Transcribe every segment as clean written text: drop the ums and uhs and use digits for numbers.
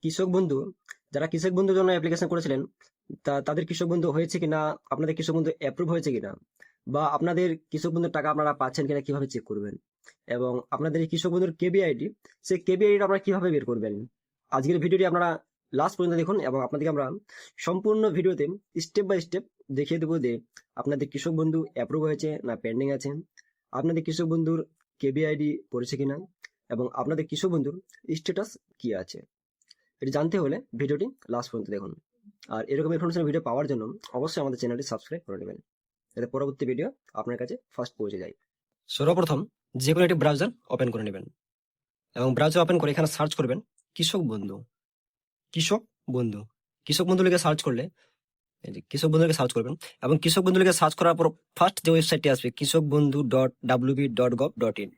কৃষক বন্ধু, যারা কৃষক বন্ধুর জন্য অ্যাপ্লিকেশন করেছিলেন, তাদের কৃষক বন্ধু হয়েছে কিনা, আপনাদের কৃষক বন্ধু অ্যাপ্রুভ হয়েছে কিনা, বা আপনাদের কৃষক বন্ধুর টাকা আপনারা পাচ্ছেন কিনা কিভাবে চেক করবেন, এবং আপনাদের এই কৃষক বন্ধুর কেবিআইডি, সেই কেবিআইডি আপনারা কিভাবে বের করবেন। আজকের ভিডিওটি আপনারা লাস্ট পর্যন্ত দেখুন এবং আপনাদেরকে আমরা সম্পূর্ণ ভিডিওতে স্টেপ বাই স্টেপ দেখিয়ে দেবো যে আপনাদের কৃষক বন্ধু অ্যাপ্রুভ হয়েছে না পেন্ডিং আছে, আপনাদের কৃষক বন্ধুর কেবিআইডি পড়েছে কিনা, এবং আপনাদের কৃষক বন্ধুর স্ট্যাটাস কি আছে। এটা জানতে হলে ভিডিওটি লাস্ট পর্যন্ত দেখুন। আর এরকম ইনফরমেশন ভিডিও পাওয়ার জন্য অবশ্যই আমাদের চ্যানেলটি সাবস্ক্রাইব করে নেবেন, যাতে পরবর্তী ভিডিও আপনার কাছে ফার্স্ট পৌঁছে যায়। সর্বপ্রথম যে কোনো একটি ব্রাউজার ওপেন করে নেবেন এবং ব্রাউজার ওপেন করে এখানে সার্চ করবেন কৃষক বন্ধু। কৃষক বন্ধু কৃষক বন্ধু লিখে সার্চ করলে এই যে কৃষক বন্ধু লিখে সার্চ করবেন, এবং কৃষক বন্ধু লিখে সার্চ করার পর ফার্স্ট যে ওয়েবসাইটটি আসবে কৃষক বন্ধু .wb.gov.in,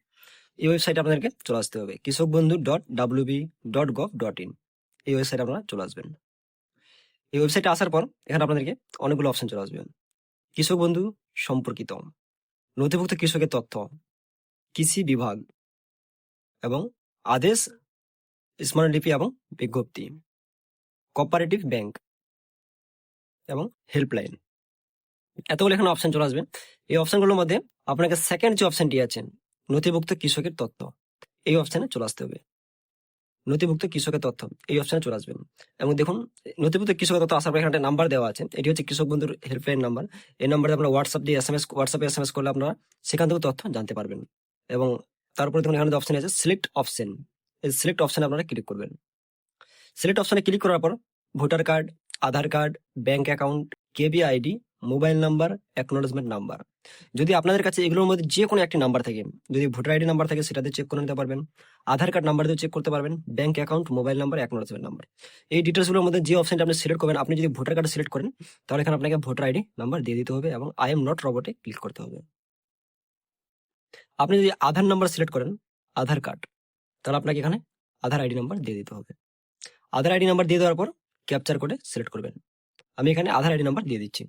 এই ওয়েবসাইটে আপনাদেরকে চলে আসতে হবে। কৃষক বন্ধু .wb.gov.in, এই ওয়েবসাইটে আপনারা চলে আসবেন। এই ওয়েবসাইটে আসার পর এখানে আপনাদেরকে অনেকগুলো অপশন চলে আসবে। কৃষক বন্ধু সম্পর্কিত, নথিভুক্ত কৃষকের তথ্য, কৃষি বিভাগ, এবং আদেশ, স্মরণলিপি এবং বিজ্ঞপ্তি, কোঅপারেটিভ ব্যাংক এবং হেল্পলাইন, এতগুলো এখানে অপশন চলে আসবে। এই অপশনগুলোর মধ্যে আপনাকে সেকেন্ড যে অপশনটি আছে নথিভুক্ত কৃষকের তথ্য, এই অপশনে চলে আসতে হবে। নথিভুক্ত কৃষকের তথ্য, এই অপশনে চলে আসবেন এবং দেখুন নথিভুক্ত কৃষকের তথ্য আসার পর এখানে একটা নাম্বার দেওয়া আছে, এটি হচ্ছে কৃষক বন্ধুর হেল্পলাইন নাম্বার। এই নাম্বারে আপনারা হোয়াটসঅ্যাপে এসএমএস করলে আপনারা সেখান থেকে তথ্য জানতে পারবেন। এবং তারপরে দেখুন এখানে অপশন আছে সিলেক্ট অপশন, এই সিলেক্ট অপশনে আপনারা ক্লিক করবেন। সিলেক্ট অপশনে ক্লিক করার পর voter card, Aadhaar card, bank account, KBID, mobile number, acknowledgement number, যদি আপনাদের কাছে এগুলোর মধ্যে যে কোনো একটি নাম্বার থাকে, যদি ভোটার আইডি নাম্বার থাকে সেটাতে চেক করে নিতে পারবেন, আধার কার্ড নাম্বার দিয়ে চেক করতে পারবেন, bank account, mobile number, acknowledgement number, এই ডিটেলসগুলোর মধ্যে যে অপশনটা আপনি সিলেক্ট করবেন, আপনি যদি ভোটার কার্ড সিলেক্ট করেন তাহলে এখানে আপনাকে ভোটার আইডি নাম্বার দিয়ে দিতে হবে এবং আই এম নট রোবটে ক্লিক করতে হবে। আপনি যদি আধার নাম্বার সিলেক্ট করেন, আধার কার্ড, তাহলে আপনাকে এখানে আধার আইডি নাম্বার দিয়ে দিতে হবে। আধার আইডি নাম্বার দিয়ে দেওয়ার পর ক্যাপচার কোডে সিলেক্ট করবেন। আমি এখানে আধার আইডি নাম্বার দিয়ে দিচ্ছি।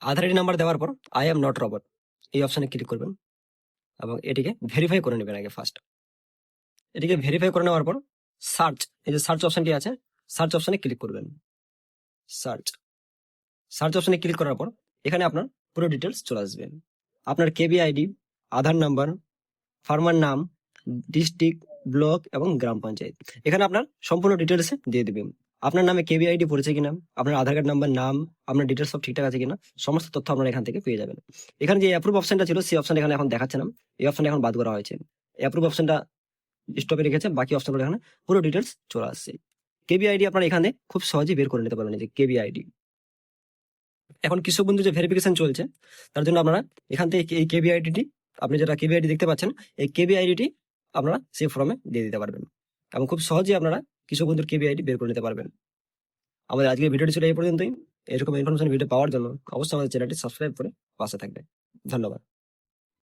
আধার আইডি নাম্বার দেওয়ার পর আই এম নট রোবট, এই অপশনে ক্লিক করবেন এবং এটিকে ভেরিফাই করে নেবেন আগে ফার্স্ট। এটিকে ভেরিফাই করে নেওয়ার পর সার্চ, এই যে সার্চ অপশনটি আছে, সার্চ অপশনে ক্লিক করবেন। সার্চ সার্চ অপশনে ক্লিক করার পর এখানে আপনার পুরো ডিটেলস চলে আসবে। আপনার কেবিআইডি, আধার নাম্বার, ফার্মার নাম, ডিস্ট্রিক্ট, ব্লক এবং গ্রাম পঞ্চায়েত, এখানে আপনার সম্পূর্ণ ডিটেলস দিয়ে দিবেন। আপনার নামে কেবিআইডি পড়েছে কিনা, আপনার আধার কার্ড নাম্বার, নাম, আপনার ডিটেলস সব ঠিকঠাক আছে কিনা, সমস্ত তথ্য আপনারা এখান থেকে পেয়ে যাবেন। এখানে যে অ্যাপ্রুভ অপশনটা ছিল সেই অপশন এখানে এখন দেখাচ্ছে না, এই অপশনটা এখন বাদ করা হয়েছে। অ্যাপ্রুভ অপশনটা স্টপে রেখেছে, বাকি অপশনগুলো এখানে পুরো ডিটেলস চলে আসছে। কেবিআইডি আপনারা এখানে খুব সহজেই বের করে নিতে পারবেন, এই যে কেবিআইডি। এখন কৃষক বন্ধু যে ভেরিফিকেশন চলছে তার জন্য আপনারা এখান থেকে এই কেবিআইডিটি, আপনি যেটা কেবিআইডি দেখতে পাচ্ছেন, এই কেবিআইডিটি আপনারা সেই ফর্মে দিয়ে দিতে পারবেন এবং খুব সহজেই আপনারা কৃষক বন্ধুর কেবিআইডি বের করে নিতে পারবেন। আমাদের আজকের ভিডিওটি ছিল এই পর্যন্তই। এরকম ইনফরমেশন ভিডিও পাওয়ার জন্য অবশ্যই আমাদের চ্যানেলটি সাবস্ক্রাইব করে পাশে থাকবে। ধন্যবাদ।